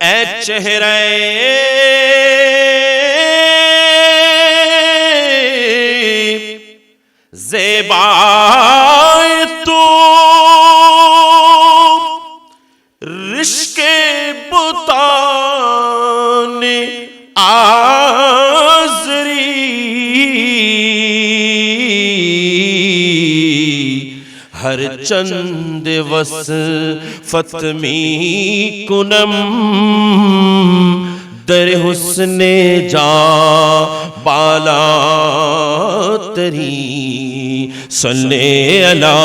এ চেহারায় ज़ेबाए तो रिश्के बुताने आज़री हर चंद वस्फ़त में कुनम दर हुस्ने जा बाला तरी सल्ले अला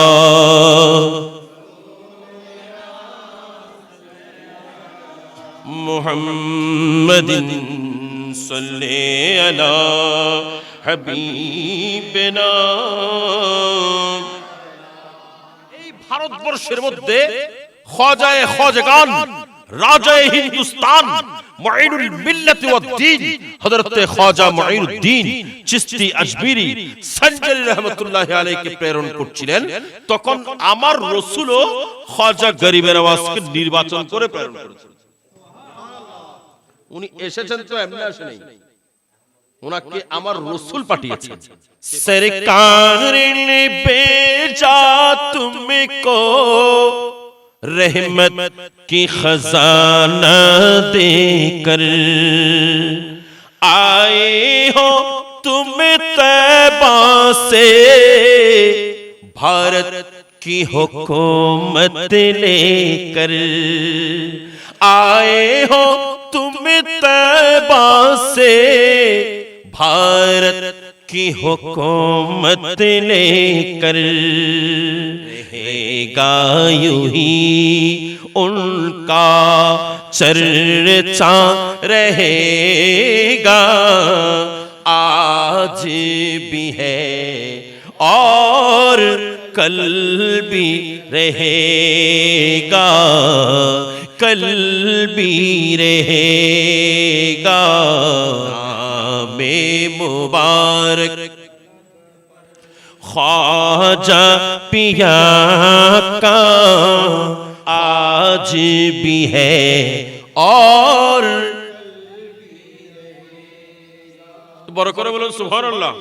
मुहम्मदिन सल्ले अला हबीबना। এই ভারতবর্ষের মধ্যে খ্বাজায়ে খ্বাজাগান রাজায়ে হিন্দুস্তান মুঈনুল মিল্লাত ওয়াদ দ্বীন হযরত খ্বাজা মুঈনুদ্দিন চিশতি আজমিরি সঞ্জারি রাহমাতুল্লাহি আলাইহিকে প্রেরণ করছিলেন, তখন আমার রাসূলও খ্বাজা গরিবের নওয়াজকে নির্বাচন করে প্রেরণ করেছেন। উনি এসেছেন তো এমনি আসে নাই, উনাকে আমার রাসূল পাঠিয়েছেন। সরকার ने भेजा तुमको रहमत की खजाना देकर, आए हो तुम तैबा से भारत की हुकूमत लेकर, आए हो तुम तैबा से भारत की हुकूमत लेकर, रहेगा यूं ही उनका चर्चा रहेगा, आज भी है और कल भी रहेगा, कल भी रहेगा। नामे मुबारक ख्वाजा पिया का आज भी है और বড় করে বলুন সুবহানাল্লাহ।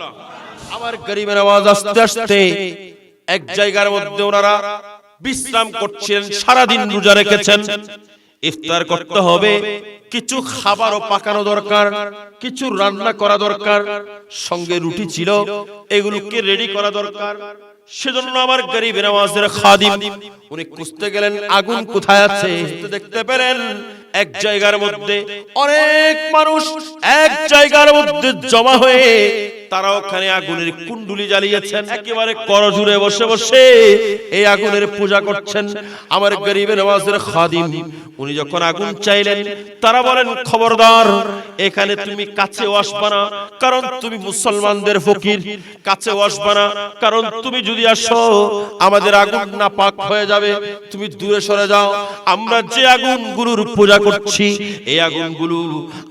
আমার গরিবের আওয়াজ আস্তে আস্তে এক জায়গার মধ্যে ওনারা বিশ্রাম করছেন, সারা দিন রোজা রেখেছেন। ইফতার করতে হবে, কিছু খাবারও পাকানো দরকার, কিছু রান্না করা দরকার, সঙ্গে রুটি ছিল, এগুলোকে রেডি করা দরকার। সেজন্য আমার গরিবের নওয়াজের খাদিম উনি খুঁজতে গেলেন আগুন কোথায় আছে। দেখতে পেলেন এক জায়গার মধ্যে অনেক মানুষ এক জায়গার মধ্যে জমা হয়ে তারা ওখানে আগুনের কুণ্ডুলি জ্বালিয়েছেন, একেবারে করজুড়ে বসে বসে এই আগুনের পূজা করছেন। আমার গরিবের নওয়াজের খাদিম উনি যখন আগুন চাইলেন, তারা বলেন খবরদার এখানে তুমি কাছেও আসবা না, কারণ তুমি মুসলমানদের ফকির। কাছেও আসবা না, কারণ তুমি যদি আসো আমাদের আগুন নাপাক হয়ে যাবে, তুমি দূরে সরে যাও। আমরা যে আগুনগুলোর পূজা করছি এই আগুনগুলো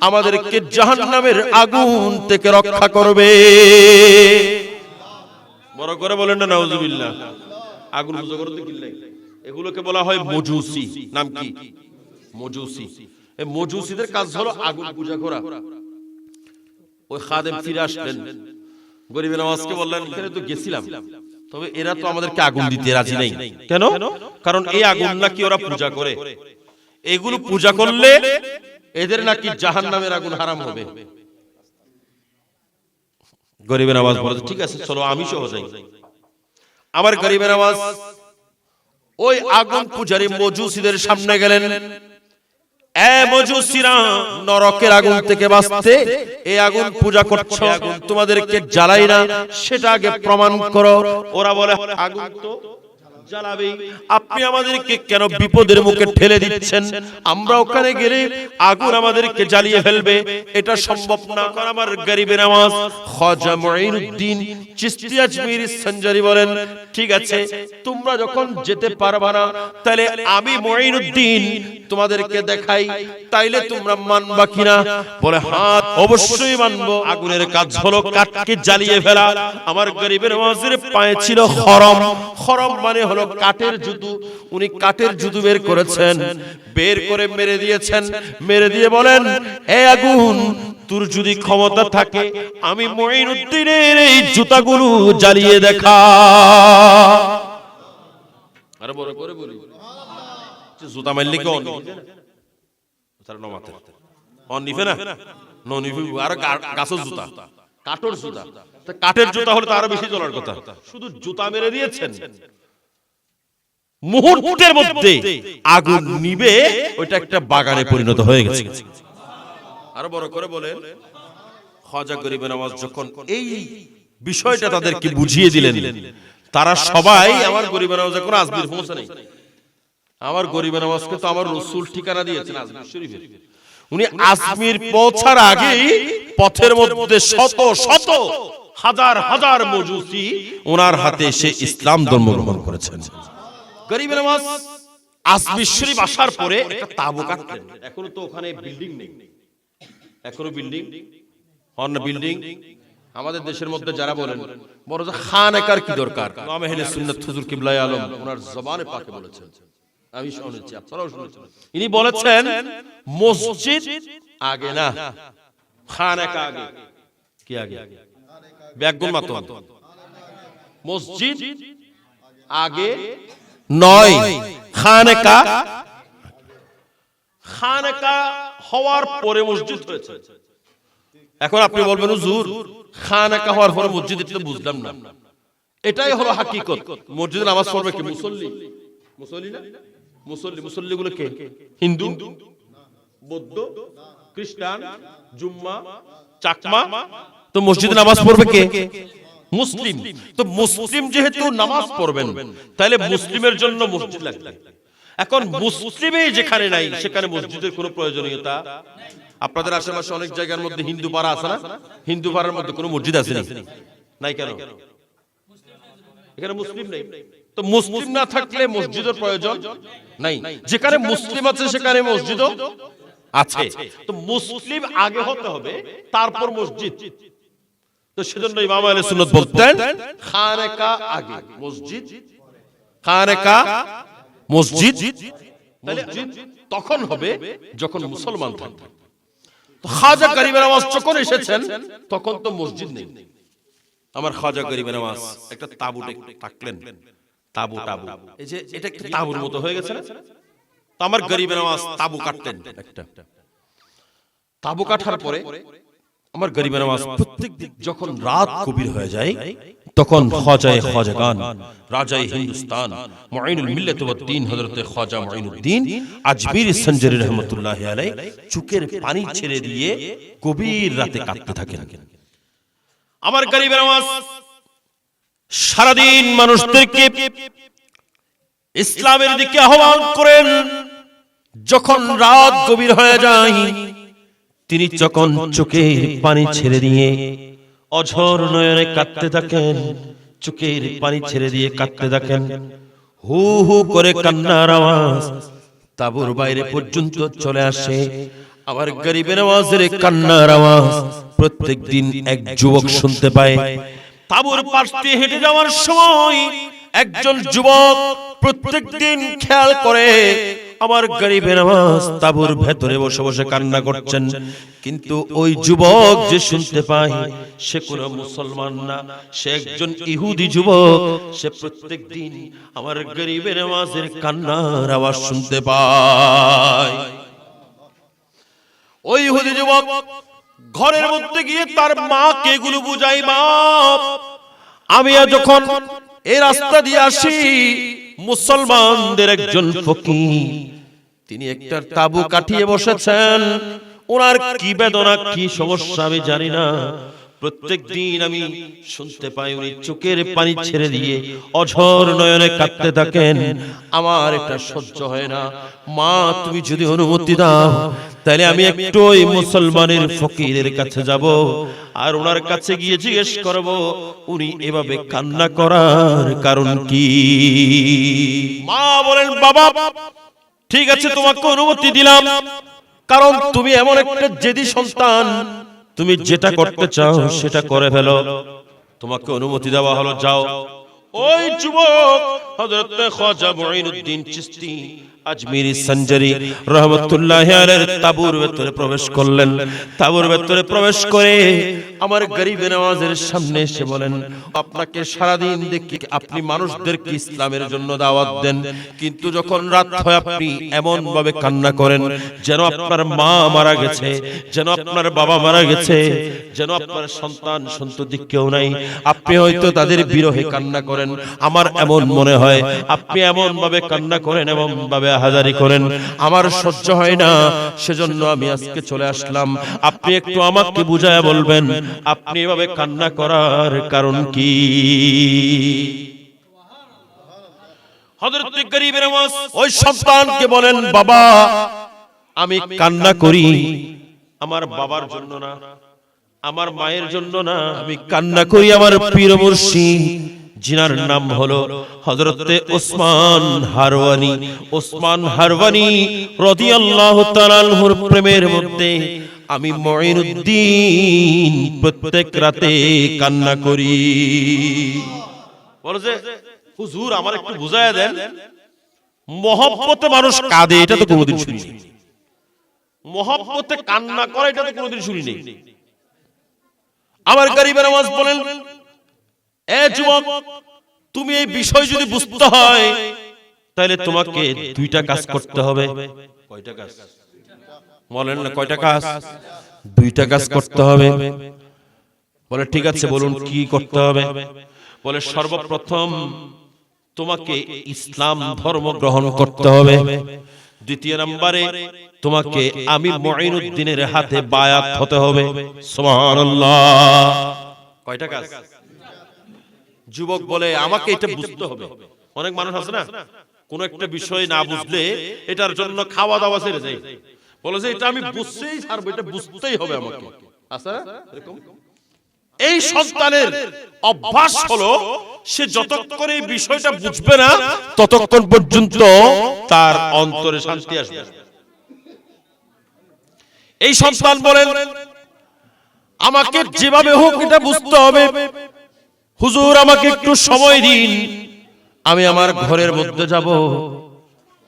আমাদেরকে জাহান্নামের আগুন থেকে রক্ষা করবে। বড় করে বলেন না নাউজুবিল্লাহ। আগুন পূজা করতে গেলে এগুলোকে বলা হয় মজুসি। নাম কি? মজুসি। এই মজুসিদের কাজ হলো আগুন পূজা করা। ওই খাদেম ফিরে আসলেন, গরিবের নওয়াজকে বললেন এখানে তো গেছিলাম, তবে এরা তো আমাদেরকে আগুন দিতে রাজি নাই। কেন? কারণ এই আগুন নাকি ওরা পূজা করে, এগুলো পূজা করলে এদের নাকি জাহান্নামের আগুন হারাম হবে। গরিবের নওয়াজ বলে ঠিক আছে চলো আমি সহ যাই। আমার গরিবের নওয়াজ ওই আগুন পূজারী মজুসিদের সামনে গেলেন। এ মজুসিরা, নরকের আগুন থেকে বাঁচতে এই আগুন পূজা করছো, আগুন তোমাদেরকে জ্বালাই না সেটা আগে প্রমাণ করো। ওরা বলে আগুন তো জ্বালাবেই, আপনি আমাদেরকে কেন বিপদের মুখে ঠেলে দিচ্ছেন? আমরা ওখানে গেলে আগুন আমাদেরকে জ্বালিয়ে ফেলবে, এটা সম্ভব না। আমার গরিবের নওয়াজ খ্বাজা মুঈনুদ্দিন চিশতি আজমিরি সঞ্জারি বলেন ঠিক আছে তোমরা যখন যেতে পারবা না, তাহলে আমি মুঈনুদ্দিন তোমাদেরকে দেখাই, তাইলে তোমরা মানবা কিনা? বলে হ্যাঁ অবশ্যই মানবো। আগুনের কাজ হলো কাঠকে জ্বালিয়ে ফেলা। আমার গরিবের নওয়াজের পায়ে ছিল খরম। খরম মানে হলো হলো কাঠের জুতো, উনি কাঠের জুতো বের করেছেন, বের করে মেরে দিয়েছেন। মেরে দিয়ে বলেন, এ আগুন, তোর যদি ক্ষমতা থাকে আমি মুঈনুদ্দিনের এই জুতাগুলো জ্বালিয়ে দেখা। আরে বড় করে বলি, জুতা মারলে কি নিবে না? আর গাছের জুতা, কাঠের জুতা, কাঠের জুতা হলে তো আরো বেশি জ্বলার কথা। শুধু জুতা মেরে দিয়েছেন, মুহূর্তের মধ্যে আগুন নিবে, ওইটা একটা বাগানে পরিণত হয়ে গেছে। আরো বড় করে বলেন, খাজা গরিবে নওয়াজ যখন এই বিষয়টা তাদেরকে বুঝিয়ে দিলেন, তারা সবাই, আমার গরিবে নওয়াজের কোনো আজমির পৌঁছে নেই, আমার গরিবে নওয়াজকে তো আমার রাসূল ঠিকানা দিয়েছেন আজমির শরীফে। উনি আজমির পৌঁছার আগেই পথের মধ্যে শত শত হাজার হাজার মজুসি ওনার হাতে এসে ইসলাম ধর্ম গ্রহণ করেছেন। গরিবে নওয়াজ আজমির শরীফ আসার পরে একটা তাঁবু কাটলেন। এখনো তো ওখানে বিল্ডিং নেই, এখনো বিল্ডিং বিল্ডিং আমাদের দেশের মধ্যে যারা বলেন বড় যে খানেকার কি দরকার, ইমাম আহলে সুন্নাত হুজুর কিবলায়ে আলম ওনার জবানে পাকে বলেছেন, আমি শুনেছি, আপনারাও শুনেছেন। ইনি বলেছেন মসজিদ আগে না, খানেকা আগে। কি আগে? ব্যাগুন মাত্র মসজিদ আগে নয়, খানেকা, খানেকা হওয়ার পরে মসজিদ হয়েছে। এখন আপনি বলবেন হুজুর খানেকা হওয়ার পরে মসজিদ, এটা বুঝলাম না। এটাই হলো হাকিকত। মসজিদে নামাজ পড়বে কি? মুসল্লি, মুসল্লি না, মুসল্লি। মুসল্লিগুলো কে? হিন্দু, বৌদ্ধ, খ্রিস্টান, জুম্মা, চাকমা। তো মসজিদে নামাজ পড়বে কে? মুসলিম। তো মুসলিম যেহেতু নামাজ পড়বেন, তাহলে মুসলিমের জন্য মসজিদ লাগবে। এখন মুসলিমে যেখানে নাই সেখানে মসজিদের কোনো প্রয়োজনীয়তা। আপনাদের আশেপাশে অনেক জায়গার মধ্যে হিন্দু পাড়া আছে না? হিন্দু পাড়ার মধ্যে কোনো মসজিদ আছে নাই কেন? এখানে মুসলিম নেই। তো মুসলিম না থাকলে মসজিদের প্রয়োজন নাই। যেখানে মুসলিম আছে সেখানে মসজিদও আছে। তো মুসলিম আগে হতে হবে, তারপর মসজিদ। তো সেজন্য ইমাম আহলে সুন্নাত বলতেন খানেকা আগে, মসজিদ, খানেকা মসজিদ। মসজিদ তখন হবে যখন মুসলমান থাকবে। তো খাজা গরিবে নওয়াজ যখন এসেছেন তখন তো মসজিদ নেই। আমার খাজা গরিবে নওয়াজ একটা তাঁবু টাকলেন, তাঁবু, এই যে এটা একটা তাঁবুর মতো হয়ে গেছে না? তো আমার গরিবে নওয়াজ তাঁবু কাটলেন, একটা তাঁবু কাটার পরে আমার গরিবে নওয়াজ প্রত্যেকদিন যখন রাত গভীর হয়ে যায় তখন খাজায়ে খাজাগান, রাজায়ে হিন্দুস্তান, মুঈনুল মিল্লাত ওয়াদ দ্বীন হযরত খাজা মুঈনুদ্দিন আজমিরি সঞ্জরি রহমাতুল্লাহি আলাইহি চোখের পানি ছেড়ে দিয়ে গভীর রাতে কাঁদতে থাকেন। আমার গরিবে নওয়াজ সারাদিন মানুষদেরকে ইসলামের দিকে আহ্বান করেন। যখন রাত গভীর হয়ে যায় তিনি যখন চোখের পানি ছেড়ে দিয়ে অঝর নয়নে কাঁদতে থাকেন, চোখের পানি ছেড়ে দিয়ে কাঁদতে থাকেন। হু হু করে কান্নার আওয়াজ তাঁবুর বাইরে পর্যন্ত চলে আসে। আমার গরিবে নওয়াজের কান্নার আওয়াজ প্রত্যেকদিন এক যুবক শুনতে পায়। তাঁবুর পাশ দিয়ে হেঁটে যাওয়ার সময় একজন যুবক প্রত্যেকদিন খেয়াল করে আমার গরিবে নওয়াজ তাঁবুর ভেতরে বসে বসে কান্না করছেন। কিন্তু ওই যুবক যে শুনতে পায় সে কোনো মুসলমান না, সে একজন ইহুদি যুবক। সে প্রত্যেকদিন আমার গরিবে নওয়াজের কান্নার আওয়াজ শুনতে পায়। ওই ইহুদি যুবক ঘরের মধ্যে গিয়ে তার মাকে এগুলো বুঝাই, মা আমি যখন এই রাস্তা দিয়ে আসি মুসলমানদের একজন ফকির তিনি একটা তাঁবু কাটিয়ে বসেছেন। ওনার কি বেদনা কি সমস্যা আমি জানি না, প্রত্যেকদিন আমি শুনতে পাই উনি চোখের পানি ছেড়ে দিয়ে অঝর নয়নে কাঁদতে থাকেন। আমার এটা সহ্য হয় না, মা তুমি যদি অনুমতি দাও তাহলে আমি একটু ওই মুসলমানের ফকিরের কাছে যাব আর ওনার কাছে গিয়ে জিজ্ঞেস করব উনি এভাবে কান্না করার কারণ কি। মা বলেন, বাবা ঠিক আছে তোমাকে অনুমতি দিলাম, কারণ তুমি এমন একটা জেদি সন্তান, তুমি যেটা করতে চাও সেটা করে ফেলো। তোমাকে অনুমতি দেওয়া হলো, যাও ওই যুবক হযরত খাজা মুঈনুদ্দিন চিশতি আজমিরি সঞ্জারি রহমাতুল্লাহি আলাইহির তাবুর ভেতরে প্রবেশ করলেন। তাবুর ভেতরে প্রবেশ করে আমার গরিবে নওয়াজের সামনে এসে বলেন, আপনাকে সারাদিন দেখি আপনি মানুষদেরকে ইসলামের জন্য দাওয়াত দেন, কিন্তু যখন রাত হয় আপনি এমন ভাবে কান্না করেন যেন আপনার মা মারা গেছে, যেন আপনার বাবা মারা গেছে, যেন আপনার সন্তান সন্ততি কেউ নাই। আপনি হয়তো তাদের বিরহে কান্না করেন, আমার এমন মনে হয় আপনি এমন ভাবে কান্না করেন, এমন ভাবে হাজারি করেন, আমার সহ্য হয় না, সেজন্য আমি আজকে চলে আসলাম। আপনি একটু আমাকে বুঝায়া বলবেন আপনি এভাবে কান্না করার কারণ কি? হযরত গরিবে নওয়াজ ওই সন্তানকে বলেন, বাবা আমি কান্না করি আমার বাবার জন্য না, আমার মায়ের জন্য না, আমি কান্না করি আমার পীর মুর্শিদ জিনার নাম হলো হযরতে ওসমান হারওয়ানি। ওসমান হারওয়ানি রাদিয়াল্লাহু তাআলা আনহুর প্রেমের মধ্যে আমি মুঈনুদ্দিন প্রত্যেক রাতে কান্না করি। বলে যে হুজুর আমার একটু বুঝায়া দেন, মহব্বতে মানুষ কাঁদে এটা তো কোনোদিন শুনি নাই, মহব্বতে কান্না করে এটা তো কোনোদিন শুনি নাই। আমার গরিবে নওয়াজ বলেন, এ যুবক তুমি এই বিষয় যদি বুঝতে হয় তাহলে তোমাকে দুইটা কাজ করতে হবে। কয়টা কাজ বলেন না? কয়টা কাজ? দুইটা কাজ করতে হবে। বলে ঠিক আছে বলুন কি করতে হবে? বলে সর্বপ্রথম তোমাকে ইসলাম ধর্ম গ্রহণ করতে হবে। দ্বিতীয় নম্বরে তোমাকে আমি মুঈনুদ্দিনের হাতে বায়াত হতে হবে। সুবহানাল্লাহ। কয়টা কাজ? যুবক বলে আমাকে এটা বুঝতে হবে। অনেক মানুষ আছে না কোন একটা বিষয় না বুঝলে এটার জন্য খাওয়া দাওয়া ছেড়ে যায়, বলে যে এটা আমি বুঝতেই ছাড়বো, এটা বুঝতেই হবে আমাকে। আছে না এরকম? এই সন্তানের অভ্যাস হলো সে যতক্ষণ এই বিষয়টা বুঝবে না ততক্ষণ পর্যন্ত তার অন্তরে শান্তি আসবে। এই সন্তান বলেন আমাকে যেভাবে হোক এটা বুঝতে হবে, হুজুর আমাকে একটু সময় দিন, আমি আমার ঘরের মধ্যে যাব,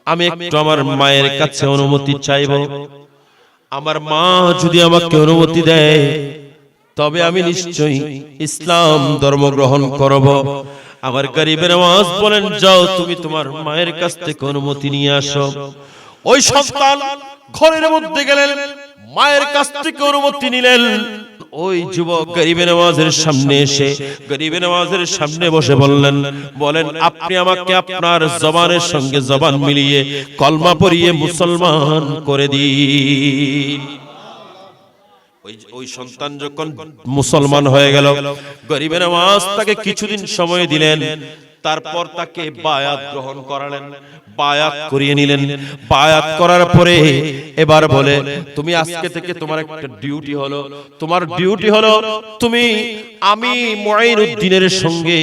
আমি একটু আমার মায়ের কাছে অনুমতি চাইব, আমার মা যদি আমাকে অনুমতি দেয় তবে আমি নিশ্চয়ই ইসলাম ধর্ম গ্রহণ করব। আমার গরিবে নওয়াজ বলেন যাও তুমি তোমার মায়ের কাছ থেকে অনুমতি নিয়ে আসো। ওই সন্তান ঘরের মধ্যে গেলেন, মায়ের কাছ থেকে অনুমতি নিলেন। ওই যুবক গরিবে নওয়াজের সামনে এসে গরিবে নওয়াজের সামনে বসে বলেন আপনি আমাকে আপনার জবানের সঙ্গে জবান মিলিয়ে কলমা পড়িয়ে মুসলমান করে দিন। ওই সন্তান যখন মুসলমান হয়ে গেল, গরিবে নওয়াজ তাকে কিছুদিন সময় দিলেন, তারপর তাকে বায়াত গ্রহণ করালেন, বায়াত করিয়ে নিলেন। বায়াত করার পরে এবার বলে তুমি আজকে থেকে তোমার একটা ডিউটি হলো, তোমার ডিউটি হলো তুমি আমি মুঈনুদ্দিনের সঙ্গে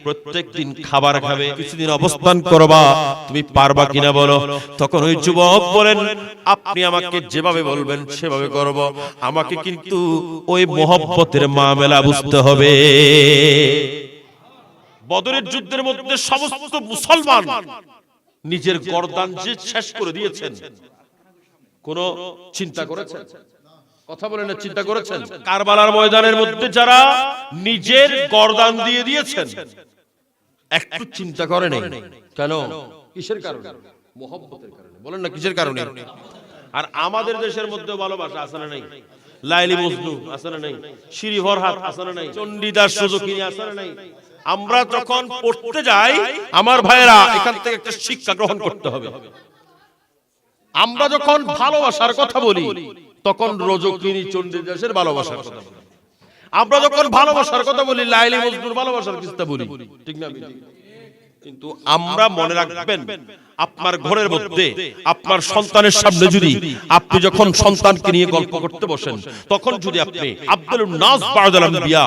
প্রত্যেকদিন খাবার খাবে, কিছুদিন অবস্থান করবা, তুমি পারবা কিনা বলো। তখন ওই যুবক বলেন আপনি আমাকে যেভাবে বলবেন সেভাবে করব, আমাকে কিন্তু ওই মহব্বতের মামলা বুঝতে হবে। বদরের যুদ্ধের মধ্যে সমস্ত মুসলমান নিজের গর্দান যে শেষ করে দিয়েছেন, কোন চিন্তা করেছেন? কথা বলেন না, চিন্তা করেছেন? কারবালার ময়দানের মধ্যে যারা নিজের গর্দান দিয়ে দিয়েছেন একটু চিন্তা করে নাই কেন? কিসের কারণে? মহব্বতের কারণে। বলেন না কিসের কারণে? আর আমাদের দেশের মধ্যে ভালোবাসা আছে না নাই? লাইলি মজনু আছে না নাই? শিরি ফরহাদ আছে না নাই? চণ্ডীদাস সুজুকি আছে না নাই? আমরা যখন পড়তে যাই আমার ভাইরা এখান থেকে একটা শিক্ষা গ্রহণ করতে হবে। আমরা যখন ভালোবাসার কথা বলি তখন রজকিনী চণ্ডীদাসের ভালোবাসার কথা বলি, আমরা যখন ভালোবাসার কথা বলি লাইলি মজনুর ভালোবাসার কথা বলি, ঠিক না? কিন্তু আমরা মনে রাখবেন আপনার ঘরের মধ্যে আপনার সন্তানের সামনে যদি আপনি যখন সন্তানকে নিয়ে গল্প করতে বসেন, তখন যদি আপনি আব্দুল নাস বা'দাল আম্বিয়া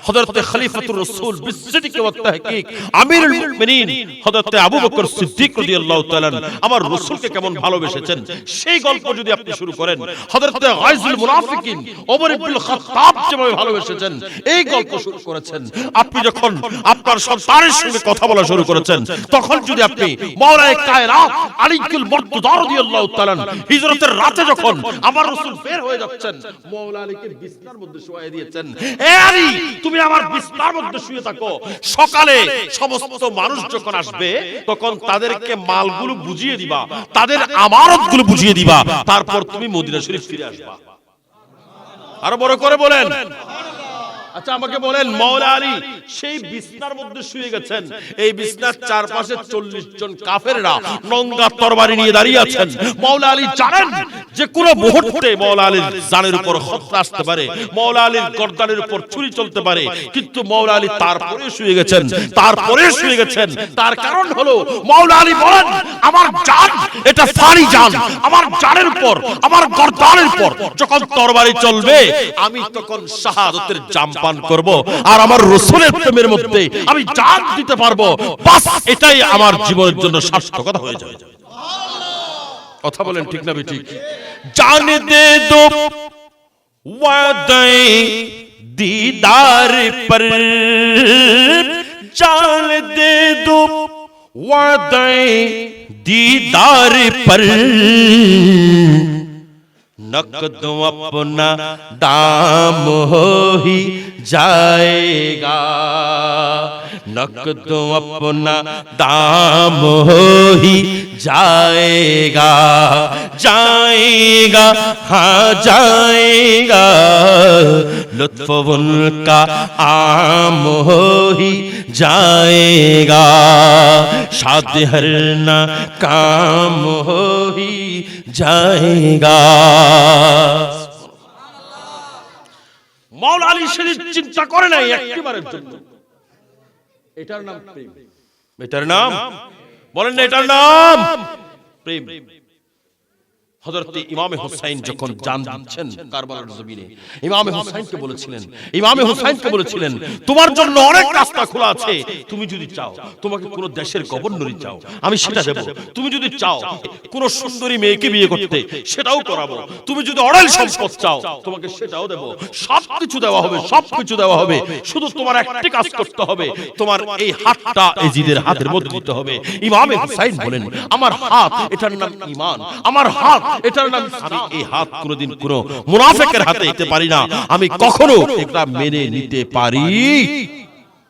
হযরত খলিফাতুর রাসূল বিসিদ্দিক ওয়া তাহকিক আমিরুল মুমিনিন হযরত আবু বকর সিদ্দিক রাদিয়াল্লাহু তাআলা আমার রাসূলকে কেমন ভালোবেসেছেন সেই গল্প যদি আপনি শুরু করেন, হযরত গায়সুল মুনাফিকিন ওমর ইবনে খাত্তাব যেভাবে ভালোবেসেছেন এই গল্প শুরু করেছেন, আপনি যখন আপনার সন্তানের সঙ্গে কথা বলা শুরু করেছেন, তখন যদি আপনি মাওলায়ে কায়নাত আলীকুল মুরতদা রাদিয়াল্লাহু তাআলা হিজরতের রাতে যখন আমার রাসূল বের হয়ে যাচ্ছেন, মাওলা আলীকে বিছনার মধ্যে শুয়ে দিয়েছেন, হে আলী তুমি আমার বিছনার মধ্যে শুয়ে থাকো, সকালে সমস্ত মানুষ যখন আসবে তখন তাদেরকে মালগুলো বুঝিয়ে দিবা, তাদের আমানতগুলো বুঝিয়ে দিবা, তারপর তুমি মদিনা শরীফ ফিরে আসবা। আরো বড় করে বলেন। আচ্ছা আমাকে বলেন, মাওলা আলী সেই বিছনার মধ্যে শুয়ে গেছেন, এই বিছনার চারপাশে 40 জন কাফেররা নঙ্গা তরবারি নিয়ে দাঁড়িয়ে আছেন। মাওলা আলী জানেন যে কোন মুহূর্তে মাওলা আলীর জানের উপর খতরা আসতে পারে, মাওলা আলীর গর্দানের উপর ছুরি চলতে পারে, কিন্তু মাওলা আলী তারপরে শুয়ে গেছেন, তারপরে শুয়ে গেছেন। তার কারণ হলো মাওলা আলী বলেন আমার জান এটা ফানি জান, আমার জানের উপর আমার গর্দানের উপর যখন তরবারি চলবে আমি তখন শাহাদাতের জাম পান করব, আর আমার রাসূলের প্রেমের মধ্যে আমি জান দিতে পারবো, বাস এটাই আমার জীবনের জন্য সার্থকতা হয়ে যাবে। কথা বলেন ঠিক না বেঠিক? জান দে দো ওয়াদায়ে दीदार पर जान दे दो वादे दीदार पर नकद अपना दाम हो ही जाएगा, नकद अपना दाम हो ही जाएगा, जाएगा हाँ जाएगा, लुत्फ उनका आम हो ही जाएगा, शाद हर ना काम हो ही जाएगा। মাওলা আলী শরীফ চিন্তা করে নাই একবারের জন্য, এটার নাম প্রেম। এটার নাম বলেন না, এটার নাম প্রেম। হযরত ইমামে হুসাইন যখন জান দিচ্ছেন কারবালার জমিনে, ইমামে হুসাইনকে বলেছিলেন, ইমামে হুসাইনকে বলেছিলেন তোমার জন্য অনেক রাস্তা খোলা আছে, তুমি যদি চাও তোমাকে কোন দেশের গভর্নরই চাও আমি সেটা দেব, তুমি যদি চাও কোন সুন্দরী মেয়েকে বিয়ে করতে সেটাও করাবো, তুমি যদি অঢেল সম্পদ চাও তোমাকে সেটাও দেব, সবকিছু দেওয়া হবে, সবকিছু দেওয়া হবে, শুধু তোমার একটি কাজ করতে হবে, তোমার এই হাতটা এজিদের হাতের মধ্যে দিতে হবে। ইমামে হুসাইন বলেন আমার হাত এটার নাম ঈমান, আমার হাত এটার নাম, আমি এই হাত কোনদিন কোন মুনাফিকের হাতে দিতে পারি না, আমি কখনো এটা মেনে নিতে পারি।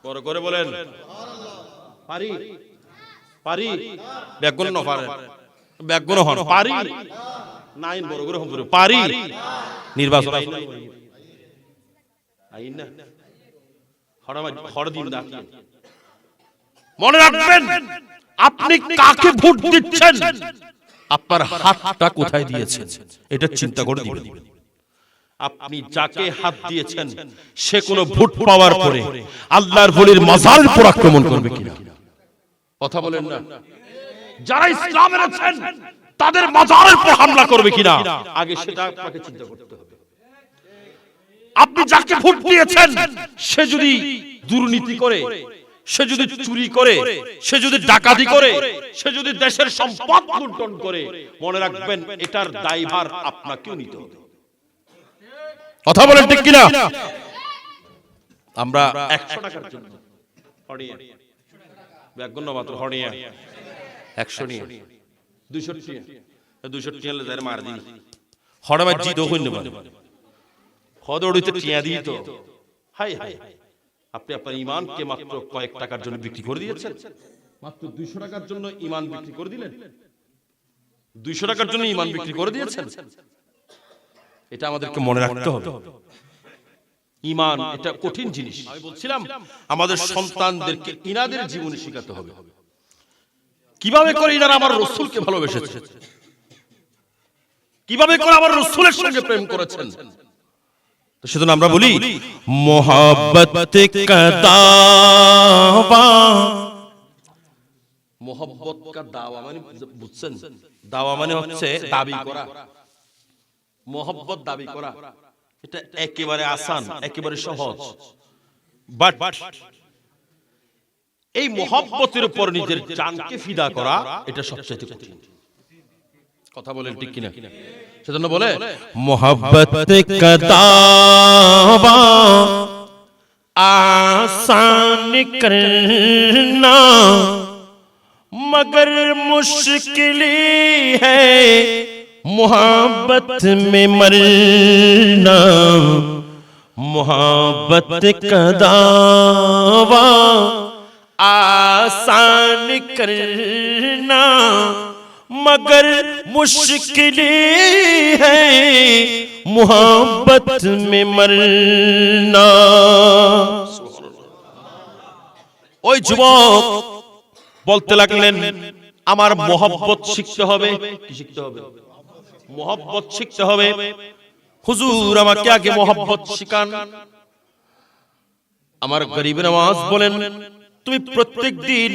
বড় করে বলেন পারি, পারি ব্যাগুন না পারে, ব্যাগুন হন পারি নাইন, বড় করে হন পারি। নির্বাচন আইন না হরদিন দা, মনে রাখবেন আপনি কাকে ভোট দিচ্ছেন, আপনার হাতটা কোথায় দিয়েছেন এটা চিন্তা করে দিবেন। আপনি যাকে হাত দিয়েছেন সে কোন ভোট পাওয়ার পরে আল্লাহর ওলির মাজারের উপর আক্রমণ করবে কিনা? কথা বলেন না। যারা ইসলামের আছেন তাদের মাজারের উপর হামলা করবে কিনা আগে সেটা আপনাকে চিন্তা করতে হবে। আপনি যাকে ভোট দিয়েছেন সে যদি দুর্নীতি করে, সে যদি চুরি করে, সে যদি ডাকাতি করে, সে যদি দেশের সম্পদ লুণ্ঠন করে, মনে রাখবেন এটার দায়ভার আপনাকেও নিতে হবে। কথা বলেন ঠিক কিনা? আমরা 100 টাকার জন্য হড়িয়া ব্যাগুন মাত্র হড়িয়া 100 নিয়ে 200 টাকা যারে মার দিই হড়া মার জিতো হইন না হদড়িতে টিয়া দিই তো হাই হাই, আপনি আপনার ঈমানকে মাত্র কয়েক টাকার জন্য বিক্রি করে দিয়েছেন, মাত্র 200 টাকার জন্য ঈমান বিক্রি করে দিলেন, 200 টাকার জন্য ঈমান বিক্রি করে দিয়েছেন। এটা আমাদেরকে মনে রাখতে হবে। ঈমান এটা কঠিন জিনিস। আমি বলছিলাম আমাদের সন্তানদেরকে ইনাদের জীবনে শেখাতে হবে কিভাবে করে ইনারা আমার রাসূলকে ভালোবেসেছে, কিভাবে করে আমার রাসূলের সঙ্গে প্রেম করেছেন। সেজন্য আমরা বলি মোহাব্বত কা দাওয়া, मोहब्बत का दावा माने বুঝছেন দাওয়া মানে হচ্ছে দাবি করা मोहब्बत দাবি করা এটা একেবারে আসান একেবারে সহজ বাট এই মোহব্বতের উপর নিজের জানকে ফিদা করা এটা সবচেয়ে কঠিন কথা বলেন ঠিক কিনা সেজন্য বলে मोहब्बत का दावा आसान करना मगर मुश्किल है मोहब्बत में मरना मोहब्बत का दावा आसान करना मगर मुश्किल है मोहब्बत में मरना ওই যুবক বলতে লাগলেন আমার মোহব্বত শিখতে হবে কি শিখতে হবে মোহব্বত শিখতে হবে হুজুর আমাকে আগে মোহব্বত শিখান আমার গরিব নওয়াজ বলেন তুমি প্রত্যেকদিন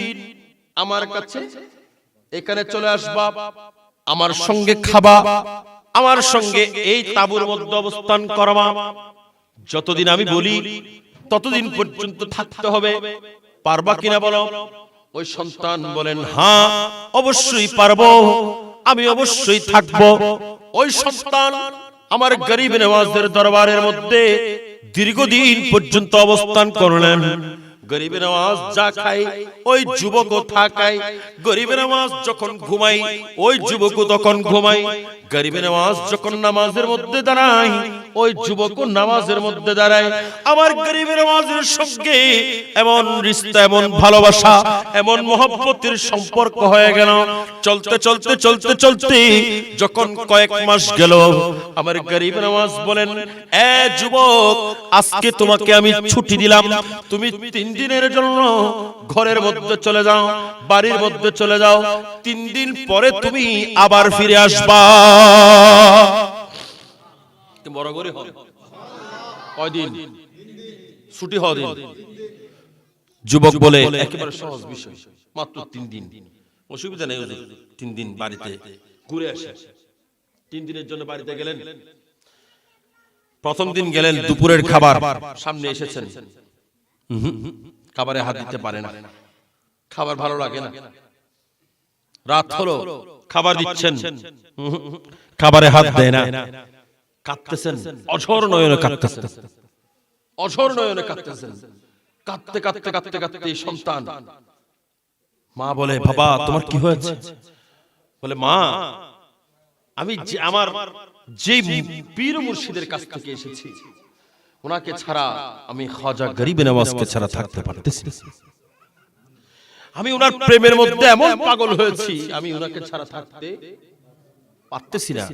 আমার কাছে এখানে চলে আসবা আমার সঙ্গে খাবা আমার সঙ্গে এই তাঁবুর মধ্যে অবস্থান করবা যতদিন আমি বলি ততদিন পর্যন্ত থাকতে হবে পারবা কিনা বলো ওই সন্তান বলেন হ্যাঁ অবশ্যই পারবো আমি অবশ্যই থাকবো ওই সন্তান আমার গরিব নওয়াজের দরবারের মধ্যে দীর্ঘদিন পর্যন্ত অবস্থান করলেন গরিব নওয়াজ যা খায় ওই যুবকও থাকায় গরিব নওয়াজ যখন ঘুমায় ওই যুবকও তখন ঘুমায় গরিব নওয়াজ যখন নামাজের মধ্যে দাঁড়ায় ওই যুবকও নামাজের মধ্যে দাঁড়ায় আমার গরিব নওয়াজের সঙ্গে এমন রিশতা এমন ভালোবাসা এমন মহব্বতের সম্পর্ক হয়ে গেল চলতে চলতে চলতে চলতে যখন কয়েক মাস গেল আমার গরিব নওয়াজ বলেন এ যুবক আজকে তোমাকে আমি ছুটি দিলাম তুমি 3 দিনের জন্য ঘরের মধ্যে চলে যাও বাড়ির মধ্যে চলে যাও 3 দিন পরে তুমি আবার ফিরে আসবা বড় করে হবে কয়দিন ছুটি হওয়া দিন যুবক বলে একেবারে সহজ বিষয় মাত্র 3 দিন অসুবিধা নেই 3 দিন বাড়িতে ঘুরে আসে 3 দিনের জন্য বাড়িতে গেলেন প্রথম দিন গেলেন দুপুরের খাবার সামনে এসেছেন খাবারে হাত দিতে পারে না খাবার ভালো লাগে না রাত হলো খাবার দিচ্ছেন খাবারে হাত দেয় না কাঁদতেছেন অঝোর নয়নে কাঁদতেছেন অঝোর নয়নে কাঁদতেছেন কাঁদতে কাঁদতে কাঁদতে কাঁদতে সন্তান মা বলে বাবা তোমার কি হয়েছে বলে মা আমি আমার যে পীর মুর্শিদের কাছ থেকে এসেছি ওনাকে ছাড়া আমি খাজা গরিব নওয়াজকে ছাড়া থাকতে পারতেছি আমি ওনার প্রেমের মধ্যে এমন পাগল হয়েছি আমি ওনাকে ছাড়া থাকতে পারতেছি না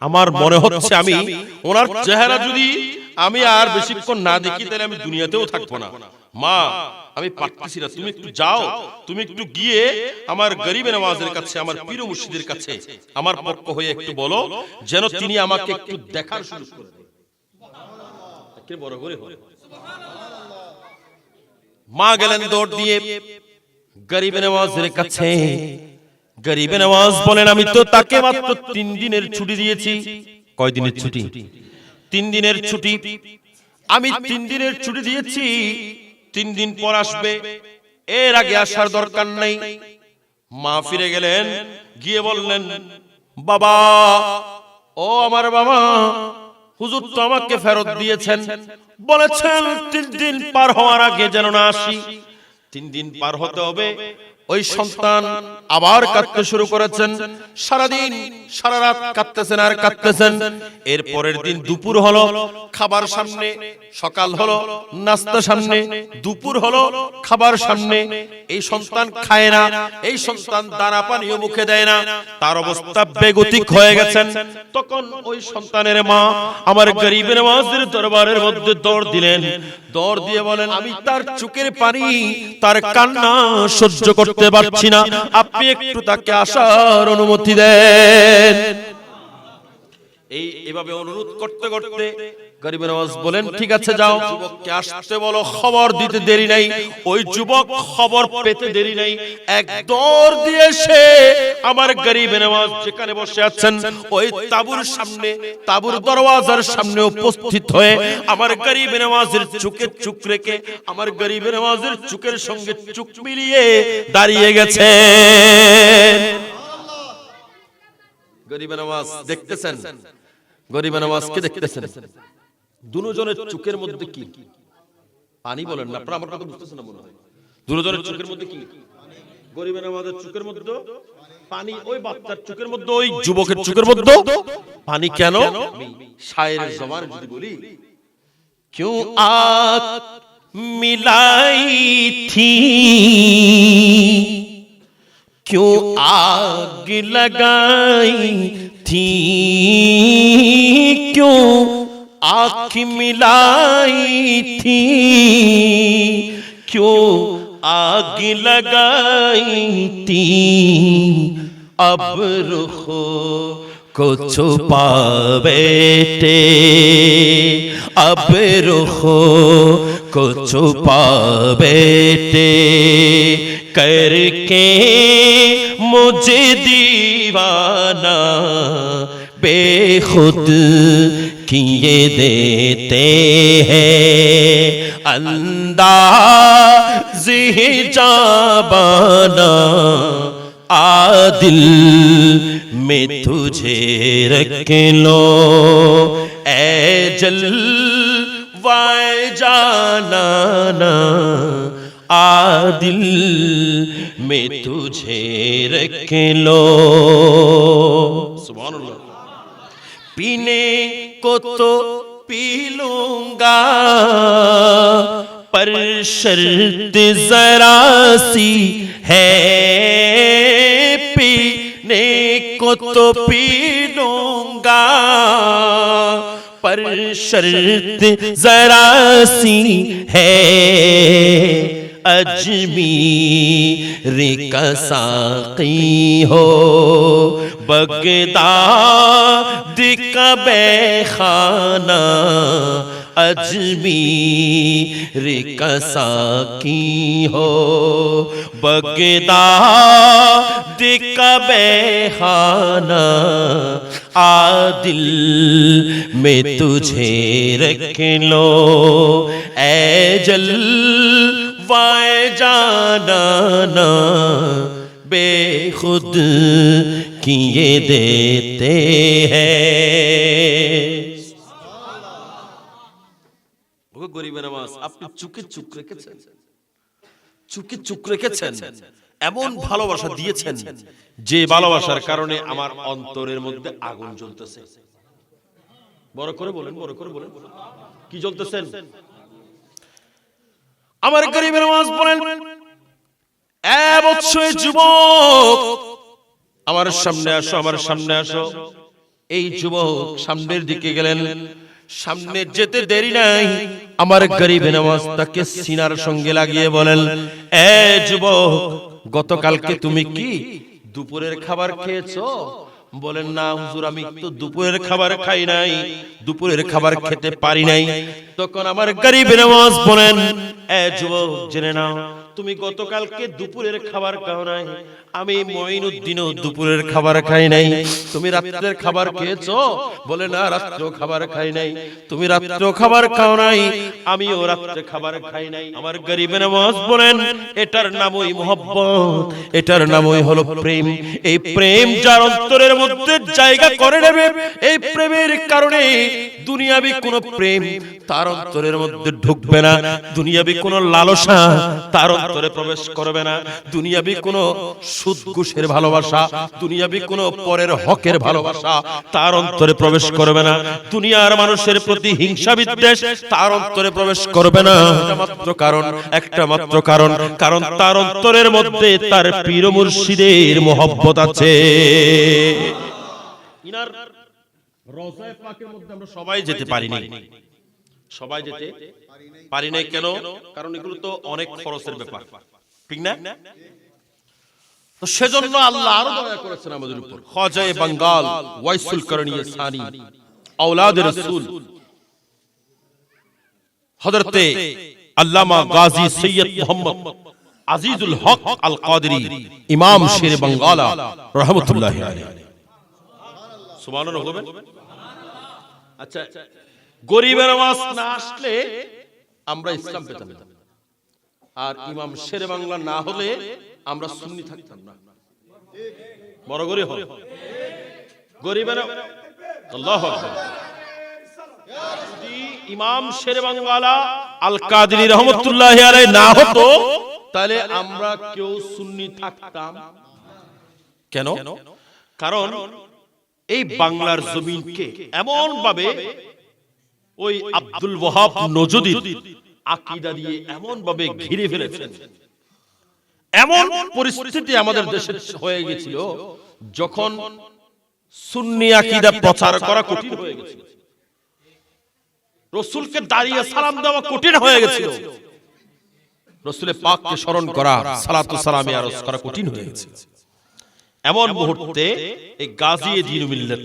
আমার মনে হচ্ছে আমি ওনার চেহারা যদি আমি আর বেশিক্ষণ না দেখি তাহলে আমি দুনিয়াতেও থাকবো না মা আমি পারতেছি না তুমি একটু যাও তুমি একটু গিয়ে আমার গরিব নওয়াজের কাছে আমার পীর মুর্শিদের কাছে আমার পক্ষ হয়ে একটু বলো যেন তিনি আমাকে একটু দেখার সুযোগ করে দেন কে বড় করে হয় মা গেলেন দৌড় দিয়ে গরিব নওয়াজের কাছে গরিব নওয়াজ বলেন আমি তো তাকে মাত্র 3 দিনের ছুটি দিয়েছি কয় দিনের ছুটি 3 দিনের ছুটি আমি 3 দিনের ছুটি দিয়েছি 3 দিন পর আসবে এর আগে আসার দরকার নাই মা ফিরে গেলেন গিয়ে বললেন বাবা ও আমার বাবা হুজুর তো আমাকে ফেরত দিয়েছেন বলেছেন 3 দিন পার হওয়ার আগে যেন না আসি 3 দিন পার হতে হবে ওই সন্তান আবার কাঁদতে শুরু করেছেন সারা দিন সারা রাত কাঁদতেছেন আর কাঁদতেছেন এর পরের দিন দুপুর হলো খাবার সামনে সকাল হলো নাস্তা সামনে দুপুর হলো খাবার সামনে এই সন্তান খায় না এই সন্তান দানা পানিও মুখে দেয় না তার অবস্থা বেগতিক হয়ে গেছেন তখন ওই সন্তানের মা আমার গরিব নওয়াজের দরবারের মধ্যে দৌড় দিলেন দৌড় দিয়ে বলেন আমি তার চোখের পানি তার কান্না সহ্য করতে পারছি না আপনি একটু তাকে আসার অনুমতি দেন এইভাবে অনুরোধ করতে করতে গরিব নওয়াজ বলেন ঠিক আছে যাও, যুবককে আসতে বলো, খবর দিতে দেরি নাই। ওই যুবক খবর পেতে দেরি নাই, এক দৌড় দিয়ে এসে আমার গরিব নওয়াজ যেখানে বসে আছেন ওই তাঁবুর সামনে, তাঁবুর দরওয়াজার সামনে উপস্থিত হয়ে আমার গরিব নওয়াজের চোখে চোখ রেখে আমার গরিব নওয়াজের চোখের সঙ্গে চোখ মিলিয়ে দাঁড়িয়ে গেছে। গরিব নওয়াজ দেখতেছেন, গরিব নওয়াজকে দেখতেছেন, দুজনের চোখের মধ্যে কি পানি? বলেন না, আপনারা আমার কথা বুঝতেছেন না মনে হয়। দুজনের চোখের মধ্যে কি? গরিব নওয়াজের চোখের মধ্যে পানি, ওই বাচ্চার চোখের মধ্যে, ওই যুবকের চোখের মধ্যে পানি। কেন? শায়েরের জবান যদি বলি, क्यों आग मिलाई थी, क्यों आग लगाई थी, क्यों आँख मिलाई थी, क्यों आग लगाई थी, अब रुख को छुपा बैठे, अब रुख को छुपा बैठे, करके मुझे दीवाना बेखुद किए देते हैं, अंदाज़ जाबाना आदिल में तुझे रख लो, ऐ जलवाए जानाना आदिल में तुझे रख लो। सुभान अल्लाह। पीने को तो पी लूंगा पर शर्त जरा सी है, पीने को तो पी लूंगा पर शर्त जरा सी है, अजमीर का साक़ी हो बगदाद का बैखाना, अजमीर का साक़ी हो बगदाद का बैखाना, आदिल में तुझे रख लो, ऐ जलवाए जानाना बेखुद किए देते हैं। গরিব নওয়াজ, আপনি চুকে চুক রেখেছেন, চুকে চুক রেখেছেন, এমন ভালোবাসা দিয়েছেন যে ভালোবাসার কারণে আমার অন্তরের মধ্যে আগুন জ্বলতেছে। বড় করে বলেন, বড় করে বলেন, কি জ্বলতেছেন? আমার গরিব নওয়াজ বলেন, এ বৎসর যুবক আমার সামনে আসো, আমার সামনে আসো। এই যুবক সামনের দিকে গেলেন, সামনে যেতে দেরি নাই আমার গরিব নওয়াজ তাকে সিনার সঙ্গে লাগিয়ে বলেন, এ যুবক গতকালকে তুমি কি দুপুরের খাবার খেয়েছো? বলেন না হুজুর, আমি তো দুপুরের খাবার খাই নাই, দুপুরের খাবার খেতে পারি নাই। তখন আমার গরিব নওয়াজ বলেন, এ যুবক জেনে নাও, তুমি গতকালকে দুপুরের খাবার খাও নাই, আমি মঈনুদ্দিনও দুপুরের খাবার খাই নাই। তুমি রাত্রের খাবার খেয়েছো? বলে না, রাত্রেও খাবার খাই নাই। তুমি রাত্রেও খাবার খাও নাই, আমিও রাত্রে খাবার খাই নাই। আমার গরিব নওয়াজ বলেন, এটার নামই মোহব্বত, এটার নামই হলো প্রেম। এই প্রেম যার অন্তরের মধ্যে জায়গা করে নেবে, এই প্রেমের কারণে দুনিয়াবি কোন প্রেম তার অন্তরের মধ্যে ঢুকবে না, দুনিয়াবি কোন লালসা তার অন্তরে প্রবেশ করবে না, দুনিয়াবি কোন সুদ ঘুষের ভালোবাসা, দুনিয়াবি কোন পরের হকের ভালোবাসা তার অন্তরে প্রবেশ করবে না, দুনিয়ার মানুষের প্রতি হিংসা বিদ্বেষ তার অন্তরে প্রবেশ করবে না। মাত্র কারণ, একটা মাত্র কারণ, কারণ তার অন্তরের মধ্যে তার পীর মুর্শিদের মহব্বত আছে। ইনার রওজায়ে পাকের মধ্যে আমরা সবাই যেতে পারি নাই, সবাই যেতে পারি নাই। কেন? কারণ এগুলো তো অনেক খরচের ব্যাপার, ঠিক না? তো সেজন্য আল্লাহ আরো দয়া করেছেন আমাদের উপর। খাজায়ে বাঙ্গাল ওয়াইসুল করণী সানি औलाद रसूल हजरते अल्लामा गाजी सैयद मोहम्मद আজিজুল হক আল কাদরি ইমাম শের বাঙ্গালা রহমাতুল্লাহি আলাইহি সুবহানাল্লাহ বলবেন। আচ্ছা, গরিবের আওয়াজ না আসলে আমরা ইসলাম পেতাম না, আর ইমাম শের বাংলা না হলে আমরা সুন্নি থাকতাম না। বড় গরিব হবে গরিবের আল্লাহু আকবার। যদি ইমাম শের বাঙ্গালা আল কাদরি রহমাতুল্লাহি আলাইহি না হতো তাহলে আমরা কেউ সুন্নি থাকতাম কেন? কারণ এই বাংলার জমিনকে এমন ভাবে ওই আব্দুল ওয়াহাব নজদী আকীদা দিয়ে এমন ভাবে ঘিরে ফেলেছেন, এমন পরিস্থিতি আমাদের দেশে হয়ে গিয়েছিল যখন সুন্নি আকীদা প্রচার করা কঠিন হয়ে গেছিল, রাসূলকে দাঁড়িয়ে সালাম দেওয়া কঠিন হয়ে গেছিল, রাসূলের পাককে স্মরণ করা সালাতু সালামে আরজ করা কঠিন হয়ে গেছে। এমন মুহূর্তে এই গাজী দ্বীন মিল্লাত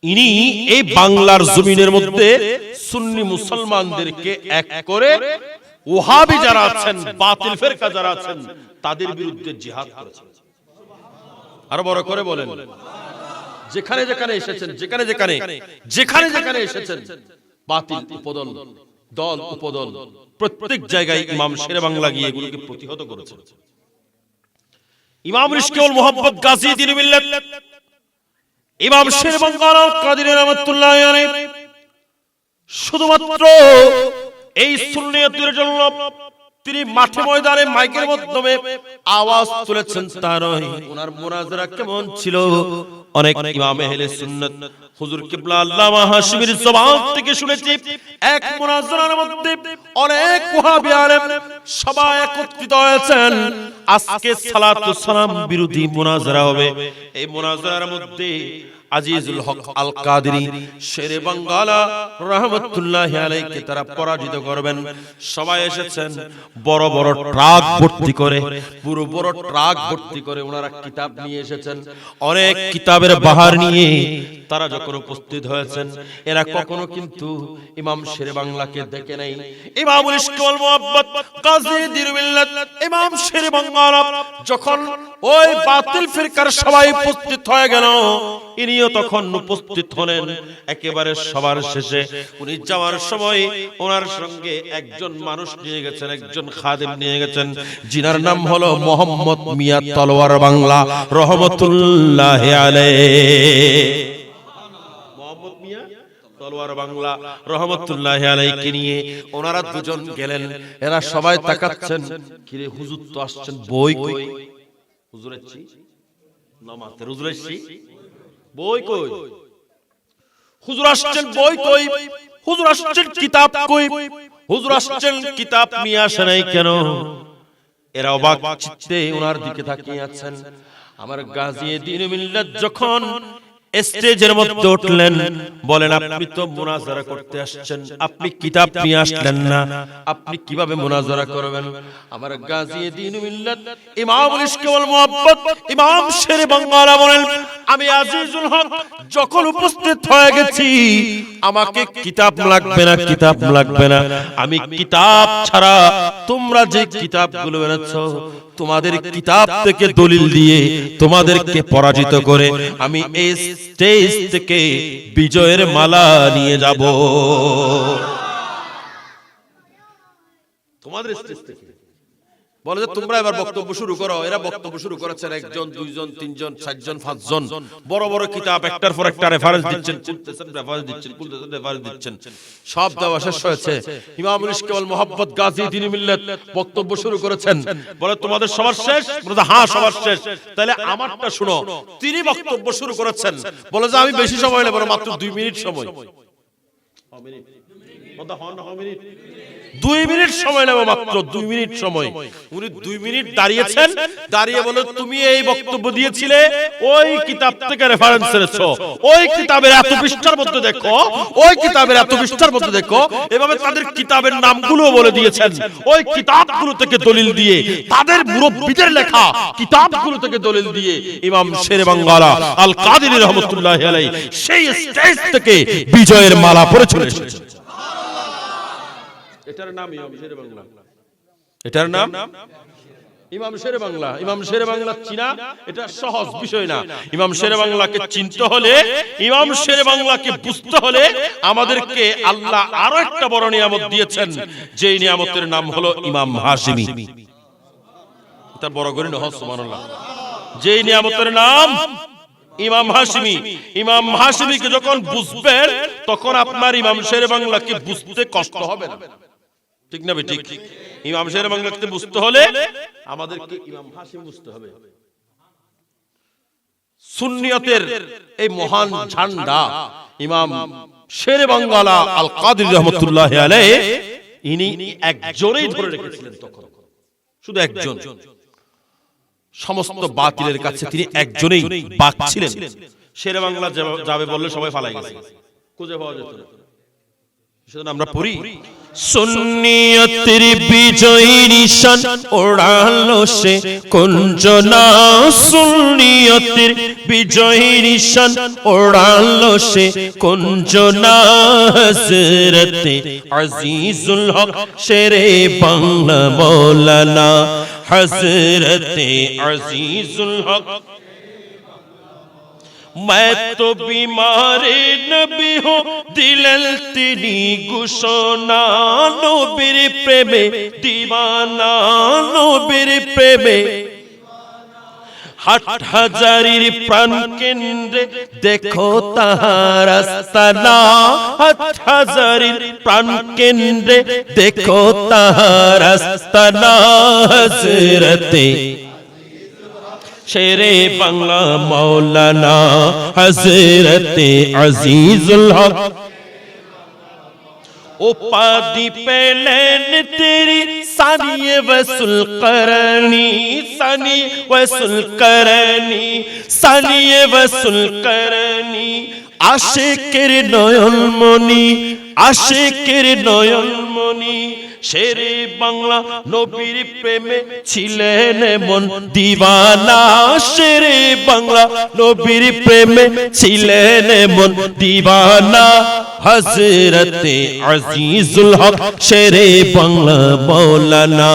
ইনি এই বাংলার জমিনের মধ্যে সুন্নি মুসলমানদেরকে এক করে ওহাবি যারা আছেন, বাতিল ফিরকা যারা আছেন, তাদের বিরুদ্ধে জিহাদ করেছেন। আর বড় করে বলেন, যেখানে যেখানে এসেছেন, যেখানে যেখানে এসেছেন, বাতিল উপদল, দল উপদল, প্রত্যেক জায়গায় ইমাম শের বাংলা গিয়ে এগুলোকে প্রতিহত করেছেন। ইমাম রিশকাউল মোহাম্মদ গাজী দ্বীন মিল্লাত ইমাম শের বাংলা কাদরি রহমাতুল্লাহি আলাইহি শুধুমাত্র এই সুন্নিয়তের জন্য তিনি মাঠে ময়দানে মাইকের মাধ্যমে আওয়াজ তুলেছেন তা নয়, ওনার মুনাজারা কেমন ছিল অনেক ইমাম আহলে সুন্নাত হুজুর কিবলা আল্লামা হাশিমির জবান থেকে শুনেছি। এক মুনাজারার মধ্যে অনেক ওয়াহাবী আলেম সবাই একত্রিত হয়েছেন, আজকে সালাতু সালাম বিরোধী মুনাজারা হবে। এই মুনাজারার মধ্যে আজিজুল হক আল কাদরি শেরে বাঙ্গালা রহমাতুল্লাহি আলাইহি তারা পরাজিত করবেন। সবাই এসেছেন বড় বড় ট্রাক ভর্তি করে, পুরো বড় ট্রাক ভর্তি করে ওনারা কিতাব নিয়ে এসেছেন। অনেক কিতাবের বাহার নিয়ে তারা যখন উপস্থিত হয়েছেন, এরা কখনো কিন্তু ইমাম শেরে বাংলাকে দেখে নাই। ইমামুল ইশকাউল মুহাব্বত গাজী দ্বীন মিল্লাত ইমাম শেরে বাংলা যখন ওই বাতিল ফিরকার সবাই উপস্থিত হয়ে গেল, ইনিও তখন উপস্থিত হলেন। একেবারে সবার শেষে উনি যাওয়ার সময় ওনার সঙ্গে একজন মানুষ নিয়ে গেছেন, একজন খাদেম নিয়ে গেছেন, যিনার নাম হলো মোহাম্মদ মিয়া তলোয়ার বাংলা রহমাতুল্লাহি আলাইহি। মোহাম্মদ মিয়া তলোয়ার বাংলা রহমাতুল্লাহি আলাইহি নিয়ে ওনারা দুজন গেলেন। এরা সবাই তাকাচ্ছেন, কিরে হুজুর তো আসছেন, বই কই? হুজুর আসছি নামাতে, হুজুর আসছি বই কই? হুজুর আসছেন বই কই? হুজুর আসছেন কিতাব কই? হুজুর আসছেন কিতাব নিয়ে আসে নাই কেন? এরা অবাক চিত্তে ওনার দিকে তাকিয়ে আছেন। আমার গাজী দ্বীন মিল্লাত যখন স্টেজের মধ্যে উঠলেন, বলেন আপনি তো মুনাজারা করতে আসছেন, আপনি কিতাব নিয়ে আসলেন না, আপনি কিভাবে মুনাজারা করবেন? আমার গাজী দ্বীন মিল্লাত ইমামুল ইশকাউল মুহাব্বত ইমাম শের বাংলা বলেন, আমি আজিজুল হক যখন উপস্থিত হয়ে গেছি, আমাকে কিতাব লাগবে না, কিতাব লাগবে না। আমি কিতাব ছাড়া তোমরা যে কিতাবগুলো এনেছো, তোমাদের কিতাব থেকে দলিল দিয়ে তোমাদেরকে পরাজিত করে আমি এই স্টেজ থেকে বিজয়ের মালা নিয়ে যাব। তোমাদের স্টেজ থেকে বলে যে তোমরা এবার বক্তব্য শুরু করো। এরা বক্তব্য শুরু করেছেন, একজন, দুইজন, তিনজন, চারজন, পাঁচজন, বড় বড় কিতাব একটার পর একটা রেফারেন্স দিচ্ছেন, খুলতেছেন, রেফারেন্স দিচ্ছেন, খুলতেছেন, রেফারেন্স দিচ্ছেন। সব দেওয়া শেষ হয়েছে। ইমামুল ইশকাউল মুহাব্বত গাজী দ্বীন মিল্লাত বক্তব্য শুরু করেছেন। বলে তোমাদের সবার শেষ? বলে হ্যাঁ সবার শেষ। তাহলে আমারটা শুনো। তিনি বক্তব্য শুরু করেছেন, বলে যে আমি বেশি সময় নেব না, মাত্র 2 মিনিট সময়। 2 মিনিট সময় নেব, মাত্র 2 মিনিট সময়। উনি 2 মিনিট দাঁড়িয়েছেন, দাঁড়িয়ে বলে তুমি এই বক্তব্য দিয়েছিলে, ওই কিতাব থেকে রেফারেন্স এনেছো, ওই কিতাবের এত পৃষ্ঠার মধ্যে দেখো, ওই কিতাবের এত পৃষ্ঠার মধ্যে দেখো। এভাবে তাদের কিতাবের নামগুলো বলে দিয়েছেন, ওই কিতাবগুলো থেকে দলিল দিয়ে, তাদের মুরব্বিদের লেখা কিতাবগুলো থেকে দলিল দিয়ে ইমাম শেরে বাংলা আল কাদেরী রহমাতুল্লাহি আলাইহি সেই স্টেজ থেকে বিজয়ের মালা পরে চলে এসেছেন। এটার নাম ইমাম শেরে বাংলা, এটার নাম ইমাম শেরে বাংলা। ইমাম শেরে বাংলা চিনা এটা সহজ বিষয় না। ইমাম শেরে বাংলাকে চিনতে হলে, ইমাম শেরে বাংলাকে বুঝতে হলে আমাদেরকে আল্লাহ আরো একটা বড় নিয়ামত দিয়েছেন, যে নিয়ামতের নাম হলো ইমাম হাশিমি। এটা বড় করে না, সুবহানাল্লাহ। যে নিয়ামতের নাম ইমাম হাশিমি। ইমাম হাশিমিকে যখন বুঝবেন তখন আপনার ইমাম শেরে বাংলাকে বুঝতে কষ্ট হবে না, ঠিক না ঠিক? ইমাম শেরে বাংলাকে বুঝতে হলে আমাদেরকে ইমাম হাশিমি বুঝতে হবে। সুন্নিয়তের এই মহান ঝান্ডা ইমাম শেরে বাংলা আল কাদেরী রহমাতুল্লাহি আলাইহি ইনি একজনই ধরে রেখেছিলেন, তখন শুধু একজন। সমস্ত বাতিলের কাছে তিনি একজনই বাক ছিলেন। শেরে বাংলা যাবে বললে সবাই পালাই গেছে, খুঁজে পাওয়া যেত না। সেজন্য আমরা পড়ি, সুন্নিয়তের বিজয়ী নিশান ওড়ালো সে কুঞ্জনা, সুন্নিয়তের বিজয়ী নিশান ওড়ালো সে কুঞ্জনা। হযরতে আজিজুল হক শেরে বাংলা মৌলানা, হযরতে আজিজুল হক। मैं तो बीमार नबी हूँ दिलल तिनी घोषणा, नबीर प्रेमे दीवाना, नबीर प्रेमे हाट हाजारीर प्राण केंद्रे देखो ताहार आस्ताना, हाट हाजारीर प्राण केंद्रे देखो ताहार आस्ताना। हजरते शेरे बांग्ला मौलाना, हजरते अजीजुल हक। उपाधि पेलन तेरी सानिए वसूल करनी, सानी वसूल करनी, सानिए वसूल करनी। आशिकेर नयन मणि, आशिकेर नयन मणि। शेरे बांग्ला नबीर प्रेमे छिलेन मन दीवाना, शेरे बांग्ला नबीर प्रेमे छिलेन मन दीवाना। हजरते अजीजुल हक शेरे बांग्ला मौलाना,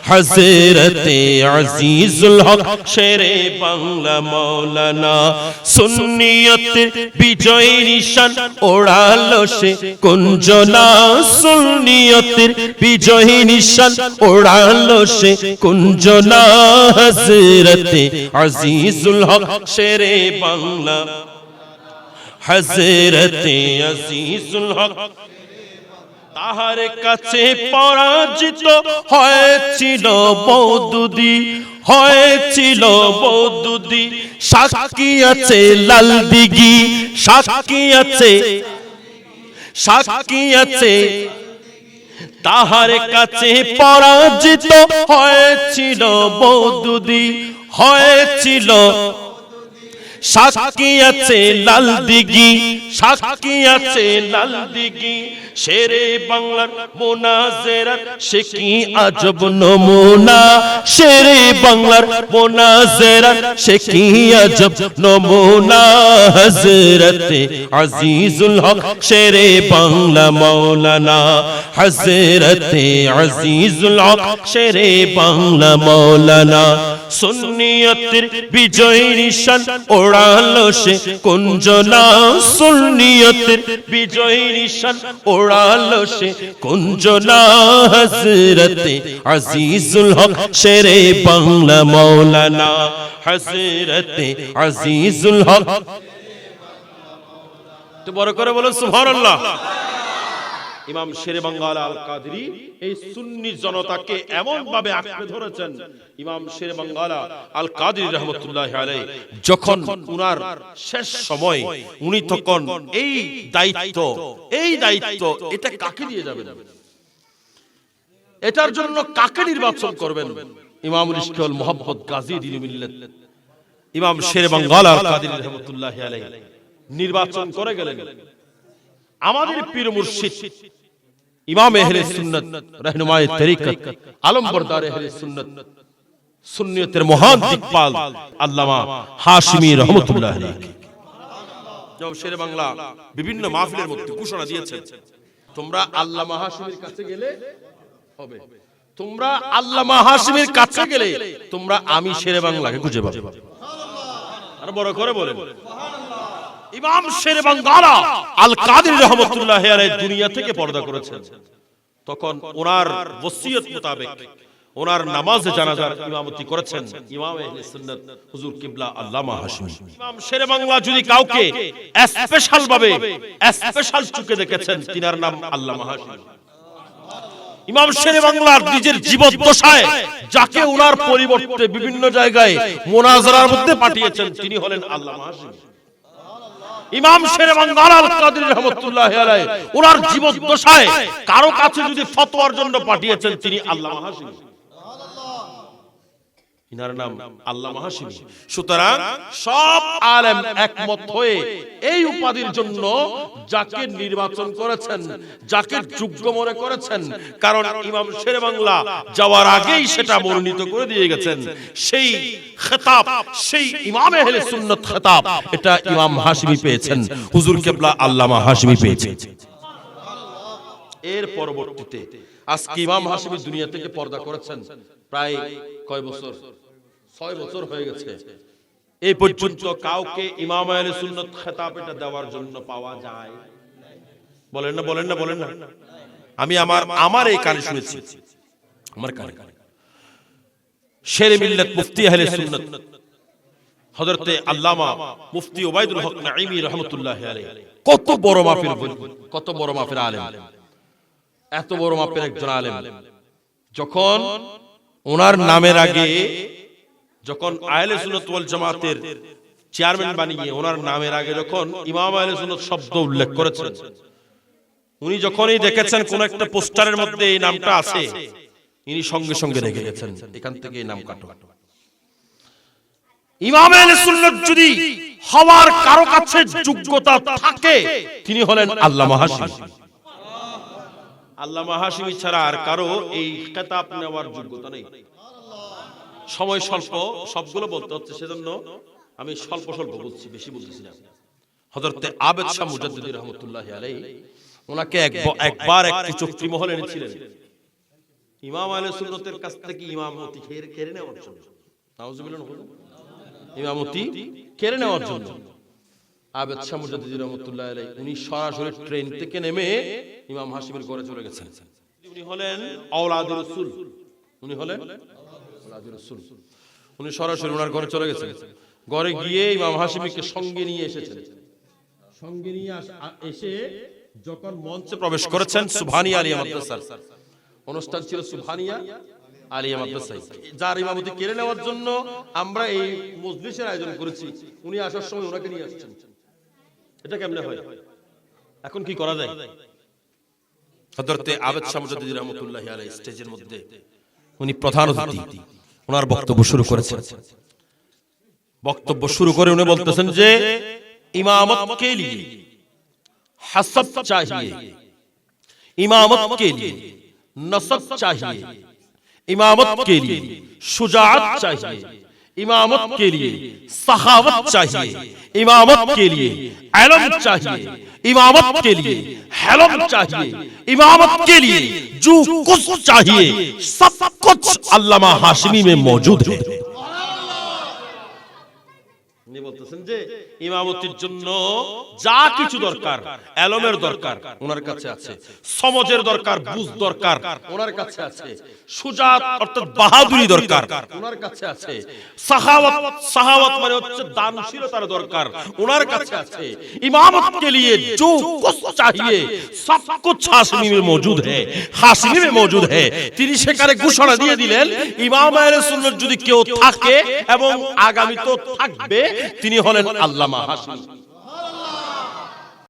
हजरते अजीजुल हक शेरे बांग्ला मौलाना। सुन्नियतेर विजय निशान ओढ़ालो से कुंजना, सुन्नियतेर विजय निशान ओढ़ालो से कुंजना। हजरते अजीजुल हक शेरे बांग्ला, हजरते अजीजुल हक। তাহার কাছে পরাজিত হয়েছিল বৌদুদি, হয়েছিল বৌদুদি। সাক্ষী আছে লাল দিঘি, সাক্ষী আছে, সাক্ষী আছে। তাহার কাছে পরাজিত হয়েছিল বৌদুদি, হয়েছিল। সাক্ষী আছে লাল দিঘি, সাক্ষী আছে লাল দিঘি। শেরে বাংলার মোনাজেরার সে কি আজব নমুনা, শেরে বাংলার মোনাজেরার সে কি আজব নমুনা। হযরতে আজিজুল হক শেরে বাংলা মৌলানা, হযরতে আজিজুল হক শেরে বাংলা মৌলানা। সুন্নিয়তের বিজয় নিশান ওড়ালো সে কুঞ্জনা, সুন্নিয়তের বিজয় নিশান ওড়ালো সে কুঞ্জনা। হযরতে আজিজুল হক শেরে বাংলা মৌলানা, হযরতে আজিজুল হক। তো বড় করে বলো সুবহানাল্লাহ। ইমাম শেরে বাঙ্গালা আল কাদরি এই সুন্নি জনতাকে এমন ভাবে আঁকড়ে ধরেছেন। ইমাম শেরে বাঙ্গালা আল কাদরি রহমতুল্লাহ আলাইহি যখন উনার শেষ সময়, উনি তখন এই দায়িত্ব এটা কাকে দিয়ে যাবেন, এটার জন্য কাকে নির্বাচন করবেন? ইমামুল ইশক ওয়াল মুহাব্বত গাজী দ্বীন মিল্লাত ইমাম শেরে বাঙ্গালা আল কাদরি রহমতুল্লাহ আলাইহি নির্বাচন করে গেলেন আমাদের পীর মুর্শিদ ইমাম আহলে সুন্নাত রাহনুমায়ে তরিকত আলমবরদার আহলে সুন্নাত সুন্নিয়তের মহান দিকপাল আল্লামা হাশিমি রহমাতুল্লাহ আলাইহি। সুবহানাল্লাহ। শেরে বাংলা বিভিন্ন মাহফিলের মধ্যে ঘোষণা দিয়েছেন, তোমরা আল্লামা হাশিমির কাছে গেলে হবে, তোমরা আল্লামা হাশিমির কাছে গেলে তোমরা আমি শেরে বাংলাকে খুঁজে পাবে। সুবহানাল্লাহ। আর বড় করে বলেন সুবহানাল্লাহ। ইমাম শেরে বাঙ্গালা আল কাদরি রহমাতুল্লাহ আলাইহি দুনিয়া থেকে পর্দা করেছেন, তখন ওনার ওসিয়ত মোতাবেক ওনার নামাজে জানাজার ইমামতি করেছেন ইমাম আহলে সুন্নাত হুজুর কিবলা আল্লামা হাশিমি। ইমাম শেরে বাংলা যদি কাউকে স্পেশাল ভাবে স্পেশাল চোখে দেখেছেন, তিনার নাম আল্লামা হাশিমি। ইমাম শেরে বাংলার নিজের জীবদ্দশায় যাকে ওনার পরিবর্তে বিভিন্ন জায়গায় মুনাজারার মধ্যে পাঠিয়েছেন, তিনি হলেন আল্লামা হাশিমি। ইমাম শেরে বাঙ্গালা আল কাদরি রহমাতুল্লাহ আলাইহি ওনার জীবদ্দশায় কারো কাছে যদি ফতোয়ার জন্য পাঠিয়েছেন, তিনি আল্লামা হাশিমি। ইনার নাম আল্লামা হাশিমি। সুতরাং সব আলেম একমত হয়ে এই উপাধির জন্য যাকে নির্বাচন করেছেন, যাকে যোগ্য মনে করেছেন, কারণ ইমাম শেরে বাংলা যাওয়ার আগেই সেটা বর্ণিত করে দিয়ে গেছেন, সেই খেতাব, সেই ইমাম আহলে সুন্নাত খেতাব এটা ইমাম হাশিমি পেয়েছেন, হুজুর কিবলা আল্লামা হাশিমি পেয়েছেন। এর পরবর্তীতে আজকে ইমাম হাশিমি দুনিয়া থেকে পর্দা করেছেন প্রায় কয় বছর? 6 বছর হয়ে গেছে। এই পর্যন্ত কাউকে ইমাম আহলে সুন্নাত খেতাব এটা দেওয়ার জন্য পাওয়া যায়? বলেন না, বলেন না, বলেন না। আমি আমার এই কানে শুনেছি, আমার কানে শেরে মিল্লাত মুফতি আহলে সুন্নাত হযরতে আল্লামা মুফতি ওবাইদুল হক নাঈমি রাহমাতুল্লাহি আলাইহি কত বড় মাপের, কত বড় মাপের আলেম, এত বড় মাপের একজন আলেম, যখন ওনার নামের আগে যখন আহলে সুন্নাত ওয়াল জামাতের চেয়ারম্যান বানিয়ে ওনার নামের আগে যখন ইমাম আহলে সুন্নাত শব্দ উল্লেখ করেছেন, উনি যখনই দেখেছেন কোন একটা পোস্টারের মধ্যে এই নামটা আছে, ইনি সঙ্গে সঙ্গে রেখে গেছেন, এখান থেকে এই নাম কাটো। ইমাম আহলে সুন্নাত যদি হওয়ার কারো কাছে যোগ্যতা থাকে, তিনি হলেন আল্লামা হাশিমি। আল্লামা হাশিমি ছাড়া আর কারো এই খেতাব নেওয়ার যোগ্যতা নেই। সময় স্বল্প, সবগুলো বলতে হচ্ছে, সেজন্য আমি স্বল্প স্বল্প বলছি, বেশি বলতেছি না। হযরতে আবেদ শাহ মুজাদ্দিদি রাহমাতুল্লাহি আলাইহি ওনাকে একবার একটি চুক্তি মহল এনেছিলেন ইমাম আহলে সুন্নাতের কাছ থেকে ইমামতি কেড়ে নেওয়ার জন্য। নাউজুবিল্লাহ, ইমামতি কেড়ে নেওয়ার জন্য আবেদ শাহ মুজাদ্দিদি রাহমাতুল্লাহি আলাইহি উনি সরাসরি ট্রেন থেকে নেমে ইমাম হাশিমের ঘরে চলে গেছেন। উনি হলেন আওলাদুর রাসূল, উনি হলেন আওলাদুর রাসূল। উনি সরাসরি ওনার ঘরে চলে গেছেন, ঘরে গিয়ে ইমাম হাশিমিকে সঙ্গে নিয়ে এসেছেন। সঙ্গে নিয়ে এসে যখন মঞ্চে প্রবেশ করেছেন, সুবহানিয়া আলিয়া মাদ্রাসার অনুষ্ঠান ছিল, সুবহানিয়া আলিয়া মাদ্রাসায়, যার ইমামতি কেড়ে নেওয়ার জন্য আমরা এই মজলিসের আয়োজন করেছি। উনি আসার সময় ওনাকে নিয়ে আসছেন। এটা কেমনে হয়? এখন কি করা যায়? হযরতে আবেদ শাহ মুজাদ্দিদি রাহমাতুল্লাহি আলাইহি স্টেজের মধ্যে উনি প্রধান অতিথি, ওনার বক্তব্য শুরু করেছেন। বক্তব্য শুরু করে উনি বলতেছেন যে ইমামত কে লিয়ে হাসব चाहिए, इमामत के लिए नसब चाहिए, इमामत के लिए शुजाअत चाहिए, इमामत के लिए सखावत चाहिए, इमामत के लिए इल्म चाहिए, इमामत के लिए हलम चाहिए, इमामत के लिए जो कुछ चाहिए सब कुछ अल्लामा हाशमी में मौजूद है। বলতেছেন যে ইমামতির জন্য যা কিছু দরকার, এলমের দরকার ওনার কাছে আছে, সমাজের দরকার, বুঝ দরকার ওনার কাছে আছে, সুজাত অর্থাৎ বাহাদুরি দরকার ওনার কাছে আছে, সাখাওয়াত, সাখাওয়াত মানে হচ্ছে দানশীলতার দরকার ওনার কাছে আছে। ইমামত के लिए जो कुछ चाहिए सब कुछ हाशमी में मौजूद है, हाशमी में मौजूद है। তিনি সেখানে ঘোষণা দিয়ে দিলেন ইমাম আহলে সুন্নাত যদি কেউ থাকে এবং আগামী তো থাকবে তিনি হলেন আল্লামা হাশমি।